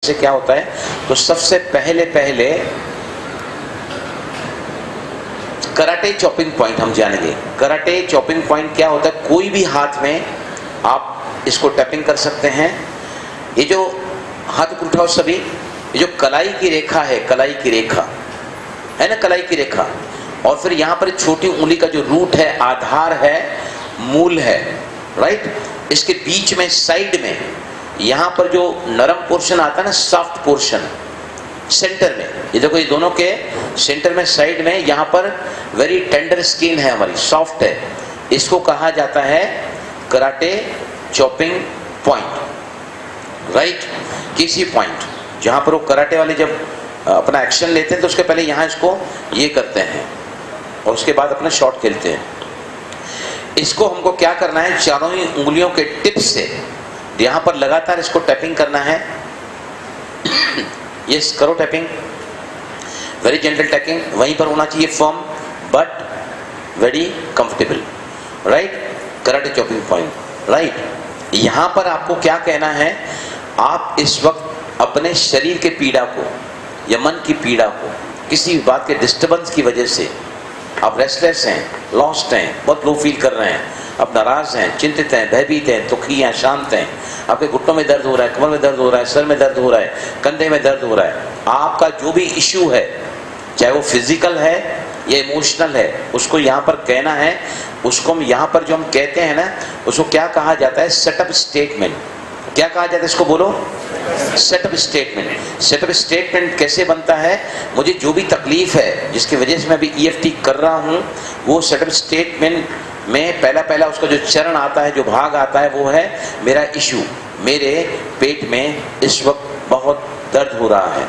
से क्या होता है, तो सबसे पहले कराटे चॉपिंग पॉइंट हम जानेंगे। कराटे चॉपिंग पॉइंट क्या होता है, कोई भी हाथ में आप इसको टैपिंग कर सकते हैं। ये जो हाथ को उठाओ सभी, ये जो कलाई की रेखा है, कलाई की रेखा है ना, कलाई की रेखा, और फिर यहाँ पर छोटी उंगली का जो रूट है, आधार है, मूल है, राइट। इसके बीच में साइड में यहाँ पर जो नरम पोर्शन आता है ना, सॉफ्ट पोर्शन, सेंटर में, ये देखो, ये दोनों के सेंटर में, साइड में, यहाँ पर वेरी टेंडर स्किन है हमारी, सॉफ्ट है। इसको कहा जाता है कराटे चॉपिंग पॉइंट, राइट। किसी पॉइंट जहाँ पर वो कराटे वाले जब अपना एक्शन लेते हैं तो उसके पहले यहाँ इसको ये करते हैं और उसके बाद अपना शॉट खेलते हैं। इसको हमको क्या करना है, चारों ही उंगलियों के टिप से यहाँ पर लगातार इसको टैपिंग करना है। यस, करो टैपिंग, वेरी जेंटल टैपिंग, वहीं पर होना चाहिए, firm but very comfortable, right. Karate chopping point, right. यहाँ पर आपको क्या कहना है, आप इस वक्त अपने शरीर के पीड़ा को या मन की पीड़ा को, किसी बात के डिस्टर्बेंस की वजह से आप रेस्टलेस हैं, लॉस्ट हैं, बहुत लो फील कर रहे हैं, आप नाराज हैं, चिंतित हैं, भयभीत हैं, दुखी हैं, शांत हैं, आपके घुटनों में दर्द हो रहा है, कमर में दर्द हो रहा है, सर में दर्द हो रहा है, कंधे में दर्द हो रहा है, आपका जो भी इश्यू है, चाहे वो फिजिकल है या इमोशनल है, उसको यहाँ पर कहना है। उसको हम यहाँ पर जो हम कहते हैं ना, उसको क्या कहा जाता है, सेटअप स्टेटमेंट। क्या कहा जाता है इसको, बोलो, सेटअप स्टेटमेंट। सेटअप स्टेटमेंट कैसे बनता है, मुझे जो भी तकलीफ है जिसकी वजह से मैं अभी EFT कर रहा हूँ, वो सेटअप स्टेटमेंट में पहला उसका जो चरण आता है, जो भाग आता है, वो है मेरा इशू, मेरे पेट में इस वक्त बहुत दर्द हो रहा है,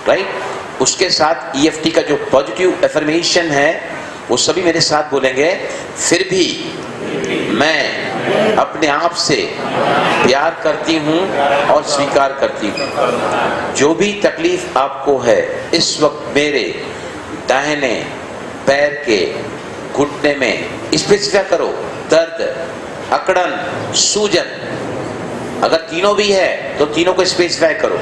राइट। उसके साथ EFT का जो पॉजिटिव एफर्मेशन है वो सभी मेरे साथ बोलेंगे, फिर भी मैं अपने आप से प्यार करती हूँ और स्वीकार करती हूँ। जो भी तकलीफ आपको है इस वक्त, मेरे दाहिने पैर के घुटने में, स्पेसिफाई करो, दर्द, अकड़न, सूजन, अगर तीनों भी है तो तीनों को स्पेसिफाई करो,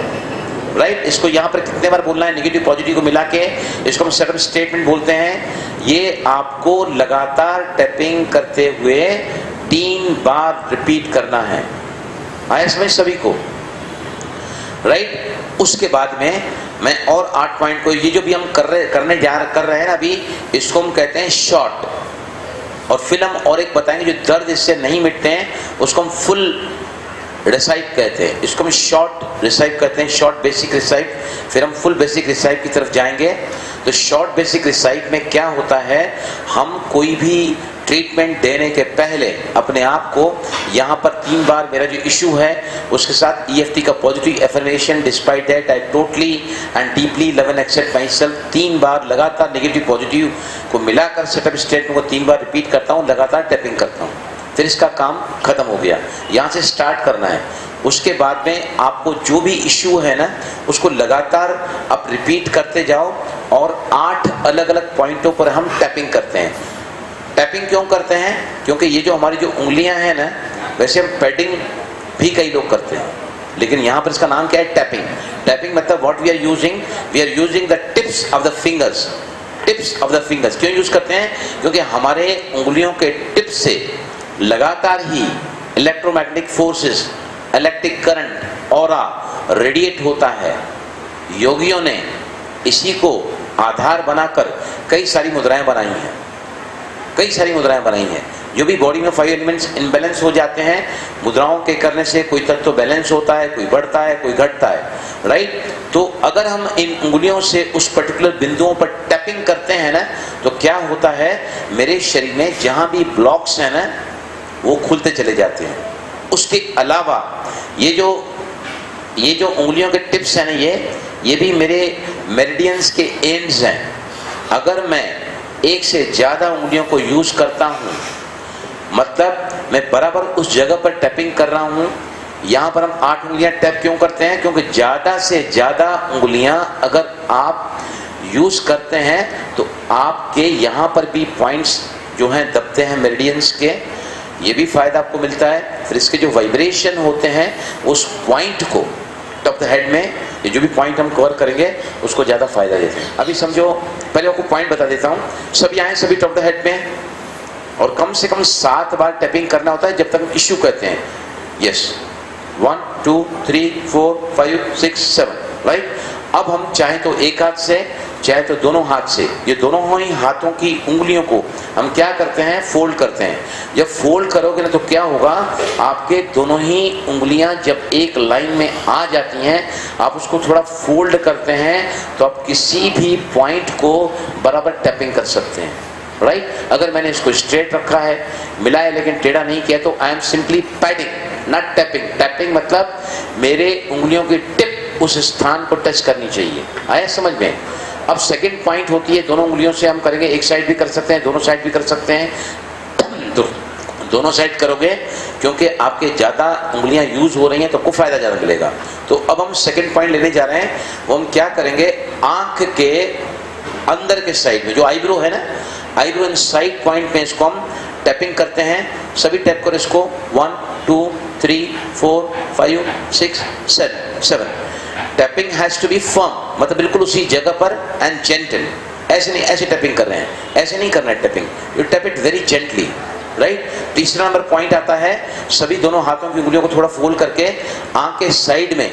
राइट। इसको यहाँ पर कितने बार बोलना है, नेगेटिव पॉजिटिव को मिला के, इसको हम सेटअप स्टेटमेंट बोलते हैं। ये आपको लगातार टैपिंग करते हुए 3 बार रिपीट करना है। आया समझ सभी को, राइट। उसके बाद में मैं और 8 पॉइंट को, ये जो भी हम कर रहे हैं ना अभी, इसको हम कहते हैं शॉर्ट। और फिर हम और एक बताएंगे, जो दर्द इससे नहीं मिटते हैं उसको हम फुल रिसाइप कहते हैं, इसको हम शॉर्ट रिसाइप कहते हैं, शॉर्ट बेसिक रिसाइप। फिर हम फुल बेसिक रिसाइप की तरफ जाएंगे। तो शॉर्ट बेसिक रिसाइप में क्या होता है, हम कोई भी ट्रीटमेंट देने के पहले अपने आप को यहाँ पर 3 बार मेरा जो इशू है उसके साथ EFT का positive affirmation, despite that I totally and deeply love and accept myself, 3 बार लगातार नेगेटिव पॉजिटिव को मिलाकर सेटअप स्टेटमेंट को 3 बार रिपीट करता हूँ, लगातार टैपिंग करता हूँ। फिर इसका काम खत्म हो गया। यहाँ से स्टार्ट करना है। उसके बाद में आपको जो भी इश्यू है ना, उसको लगातार आप रिपीट करते जाओ और 8 अलग अलग पॉइंटों पर हम टैपिंग करते हैं। टैपिंग क्यों करते हैं, क्योंकि ये जो हमारी जो उंगलियां हैं ना, वैसे हम पैडिंग भी कई लोग करते हैं, लेकिन यहाँ पर इसका नाम क्या है, टैपिंग। टैपिंग मतलब what we are using the tips of the fingers. Tips of the fingers क्यों यूज करते हैं, क्योंकि हमारे उंगलियों के टिप से लगातार ही electromagnetic forces, electric current, aura radiate होता है। योगियों ने इसी को आधार बनाकर कई सारी मुद्राएं बनाई हैं, कई सारी मुद्राएं बनाई हैं। जो भी बॉडी में 5 एलिमेंट्स इनबैलेंस हो जाते हैं, मुद्राओं के करने से कोई तत्व बैलेंस होता है, कोई बढ़ता है, कोई घटता है, राइट। तो अगर हम इन उंगलियों से उस पर्टिकुलर बिंदुओं पर टैपिंग करते हैं ना, तो क्या होता है, मेरे शरीर में जहां भी ब्लॉक्स हैं ना, वो खुलते चले जाते हैं। उसके अलावा ये जो उंगलियों के टिप्स हैं ना, ये भी मेरे मेरिडियंस के एंड्स हैं। अगर मैं एक से ज्यादा उंगलियों को यूज करता हूँ, मतलब मैं बराबर उस जगह पर टैपिंग कर रहा हूँ। यहाँ पर हम 8 उंगलियां टैप क्यों करते हैं, क्योंकि ज्यादा से ज्यादा उंगलियां अगर आप यूज करते हैं तो आपके यहाँ पर भी पॉइंट्स जो हैं दबते हैं मेरिडियंस के, ये भी फायदा आपको मिलता है। फिर इसके जो वाइब्रेशन होते हैं उस पॉइंट को टॉप द हेड में ये जो भी पॉइंट हम कवर करेंगे उसको ज़्यादा फायदा देते हैं। अभी समझो, पहले आपको पॉइंट बता देता हूँ। सभी आए सभी टॉप द हेड में, और कम से कम 7 बार टैपिंग करना होता है जब तक हम इश्यू कहते हैं। Yes, 1 2 3 4 5 6 7, right. अब हम चाहे तो एक हाथ से चाहे तो दोनों हाथ से, ये दोनों ही हाथों की उंगलियों को हम क्या करते हैं, फोल्ड करते हैं। जब फोल्ड करोगे ना तो क्या होगा, आपके दोनों ही उंगलियां जब एक लाइन में आ जाती हैं, आप उसको थोड़ा फोल्ड करते हैं तो आप किसी भी पॉइंट को बराबर टैपिंग कर सकते हैं, राइट। अगर मैंने इसको स्ट्रेट रखा है, मिला है लेकिन टेढ़ा नहीं किया, तो I am simply padding, not tapping. Tapping मतलब मेरे उंगलियों की टिप उस स्थान को टच करनी चाहिए। आया समझ में? अब सेकंड पॉइंट होती है, दोनों उंगलियों से हम करेंगे, एक साइड भी कर सकते हैं, दोनों साइड भी कर सकते हैं। तो दोनों साइड करोगे क्योंकि आपके ज़्यादा उंगलियां यूज हो रही हैं तो आपको फायदा ज़्यादा मिलेगा। तो अब हम सेकंड पॉइंट लेने जा रहे हैं, वो हम क्या करेंगे, आंख के अंदर के साइड में जो आईब्रो है ना, आईब्रो इन साइड पॉइंट में इसको हम टैपिंग करते हैं। सभी टैप करो इसको, 1 2 3 4 5 6 7। Tapping has to be firm, मतलब बिल्कुल उसी जगह पर, एंड जेंटल। ऐसे नहीं, ऐसे टैपिंग कर रहे हैं, ऐसे नहीं करना है tapping, you tap it very gently, right. तीसरा नंबर पॉइंट आता है, सभी दोनों हाथों की उंगलियों को थोड़ा फोल्ड करके आंख के साइड में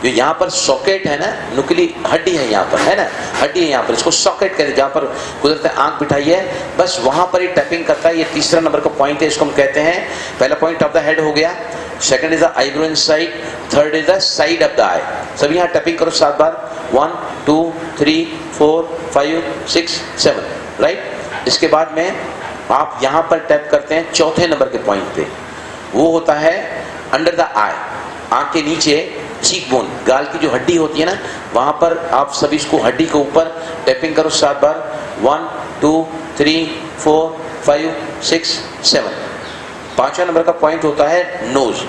जो यहाँ पर सॉकेट है ना, नुकीली हड्डी है यहाँ पर, है ना, हड्डी है यहाँ पर, इसको सॉकेट कहते हैं, जहाँ पर कुदरत आंख बिठाई है, बस वहाँ पर ही टैपिंग करता है। ये तीसरा नंबर का पॉइंट है, इसको हम कहते हैं, पहला पॉइंट ऑफ द हेड हो गया, second is the eyebrow inside, third is the side of the eye. सभी यहाँ टैपिंग करो 7 बार, 1 2 3 4 5 6 7, राइट। इसके बाद में आप यहाँ पर टैप करते हैं चौथे नंबर के पॉइंट पे, वो होता है अंडर द आई, आंख के नीचे चीक बोन, गाल की जो हड्डी होती है ना, वहां पर आप सभी इसको हड्डी के ऊपर टैपिंग करो 7 बार, 1 2 3 4 5 6 7। पांचवा नंबर का पॉइंट होता है नोज।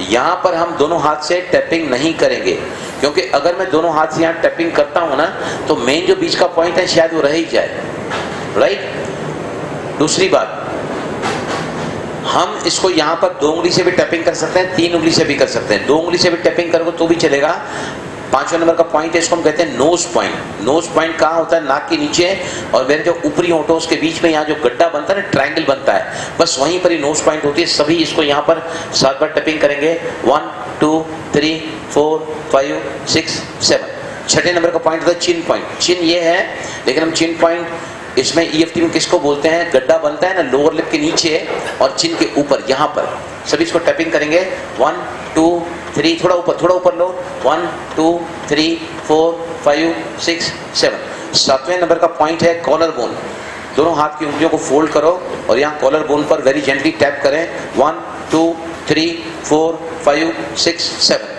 यहाँ पर हम दोनों हाथ से टैपिंग नहीं करेंगे, क्योंकि अगर मैं दोनों हाथ से यहाँ टैपिंग करता हूँ ना तो मेन जो बीच का पॉइंट है शायद वो रह ही जाए, राइट। दूसरी बात, हम इसको यहाँ पर 2 उंगली से भी टैपिंग कर सकते हैं, 3 उंगली से भी कर सकते हैं। 2 उंगली से भी टैपिंग करोगे तो भी चलेगा। पांचवा नंबर का पॉइंट है, इसको हम कहते हैं नोज पॉइंट। नोज पॉइंट कहाँ होता है, नाक के नीचे, और मेरे जो ऊपरी होंठों उसके बीच में यहाँ जो गड्ढा बनता है ना, ट्रायंगल बनता है, बस वहीं पर ही नोज पॉइंट होती है। सभी इसको यहाँ पर 7 बार टैपिंग करेंगे, 1 2 3 4 5 6 7। छठे नंबर का पॉइंट होता है चिन पॉइंट। चिन ये है, लेकिन हम चिन पॉइंट इसमें EFT में किसको बोलते हैं, गड्ढा बनता है ना लोअर लिप के नीचे और चिन के ऊपर, यहाँ पर सभी इसको टैपिंग करेंगे, 1 2 3, थोड़ा ऊपर लो, 1 2 3 4 5 6 7। सातवें नंबर का पॉइंट है कॉलर बोन। दोनों हाथ की उंगलियों को फोल्ड करो और यहाँ कॉलर बोन पर वेरी जेंटली टैप करें, 1 2 3 4 5 6 7।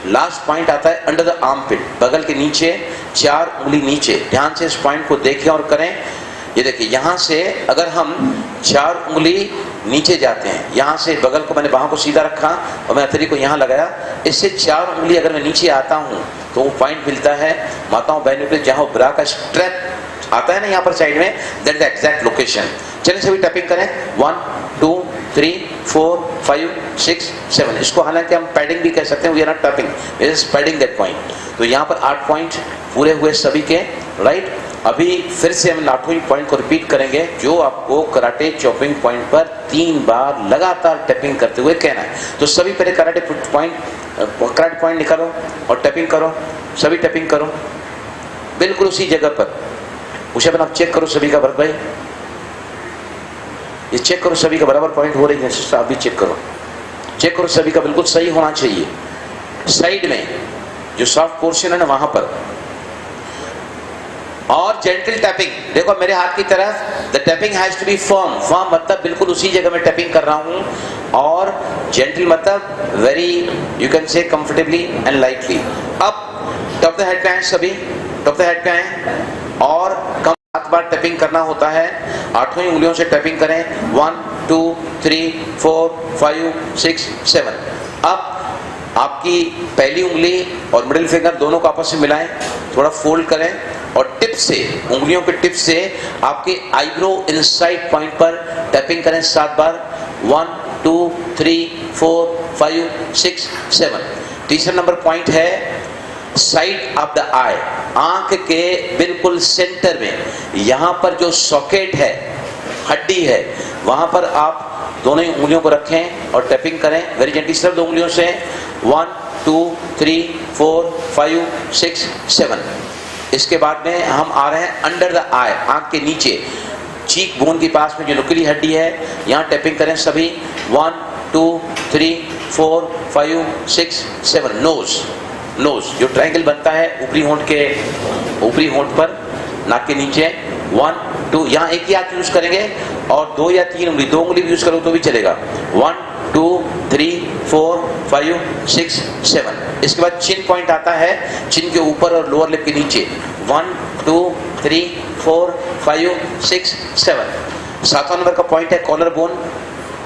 लास्ट पॉइंट आता है अंडर द आर्म पिट, बगल के नीचे, 4 उंगली नीचे। ध्यान से इस पॉइंट को देखें और करें। ये देखिए, यहाँ से अगर हम 4 उंगली नीचे जाते हैं, यहाँ से बगल को, मैंने बाहों को सीधा रखा और मैं हथेली को यहाँ लगाया, इससे 4 उंगली अगर मैं नीचे आता हूँ तो वो पॉइंट मिलता है माताओं बहनों के, जहाँ ब्रा का स्ट्रैप आता है ना यहाँ पर साइड में, that is the exact location. चलिए सभी टैपिंग करें, 1 2 3 4 5 6 7। इसको हालांकि हम पैडिंग भी कह सकते हैं, we are not tapping, we are just padding that point. तो यहाँ पर 8 पॉइंट पूरे हुए सभी के, राइट। अभी फिर से हम 8वें पॉइंट को रिपीट करेंगे, जो आपको कराटे चॉपिंग पॉइंट पर 3 बार लगातार टैपिंग करते हुए कहना है। तो सभी पहले कराटे पॉइंट निकालो और टैपिंग करो, सभी टैपिंग करो बिल्कुल उसी जगह पर। उसे आप चेक करो सभी का, भरत भाई ये चेक करो सभी का बराबर पॉइंट हो रही है, आप भी चेक करो सभी का बिल्कुल सही होना चाहिए। साइड में जो सॉफ्ट पोर्शन है ना वहां पर, और जेंटल टैपिंग। देखो मेरे हाथ की तरफ, the tapping has to be firm. Firm मतलब बिल्कुल उसी जगह में टैपिंग कर रहा हूं, और जेंटल मतलब very, you can say comfortably and lightly. अब टॉप द हेड पे आए सभी, टॉप द हेड पे आए और कम 7 बार टैपिंग करना होता है। 8वीं उंगलियों से टैपिंग करें, 1 2 3 4 5 6 7। अब आपकी पहली उंगली और मिडिल फिंगर दोनों को आपस में मिलाएं, थोड़ा फोल्ड करें और टिप से, उंगलियों के टिप से आपके आईब्रो इनसाइड पॉइंट पर टैपिंग करें 7 बार, 1 2 3 4 5 6 7। तीसरा नंबर पॉइंट है साइड ऑफ द आई, आंख के बिल्कुल सेंटर में, यहां पर जो सॉकेट है, हड्डी है, वहां पर आप दोनों ही उंगलियों को रखें और टैपिंग करें वेरी जेंटली, सिर्फ 2 उंगलियों से। 1 2 3 4 5 6 7। इसके बाद में हम आ रहे हैं अंडर द आई, आंख के नीचे, चीक बोन के पास में जो नुकीली हड्डी है, यहाँ टैपिंग करें सभी। 1 2 3 4 5 6 7। नोज जो ट्रायंगल बनता है ऊपरी होंठ पर, नाक के नीचे। 1 2, यहाँ एक ही हाथ यूज करेंगे और 2 या 3 उंगली, 2 उंगली भी यूज करो तो भी चलेगा। 1 2 3 4 5 6 7। इसके बाद चिन पॉइंट आता है, चिन के ऊपर और लोअर लिप के नीचे। 1 2 3 4 5 6 7। 7वां नंबर का पॉइंट है कॉलर बोन,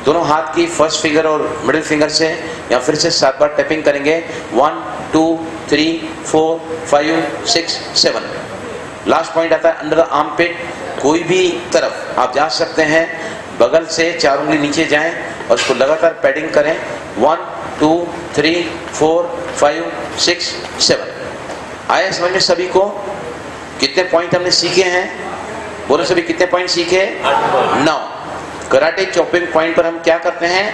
दोनों हाथ की फर्स्ट फिंगर और मिडिल फिंगर से या फिर से 7 बार टैपिंग करेंगे। 1 2 3 4 5 6 7। लास्ट पॉइंट आता है अंडर द आर्मपिट, कोई भी तरफ आप जा सकते हैं, बगल से 4 उंगली नीचे जाएं और उसको लगातार पैडिंग करें। 1 2 3 4 5 6 7। आया समझ में सभी को? कितने पॉइंट हमने सीखे हैं? बोलो सभी, कितने पॉइंट सीखे? 9। कराटे चॉपिंग पॉइंट पर हम क्या करते हैं?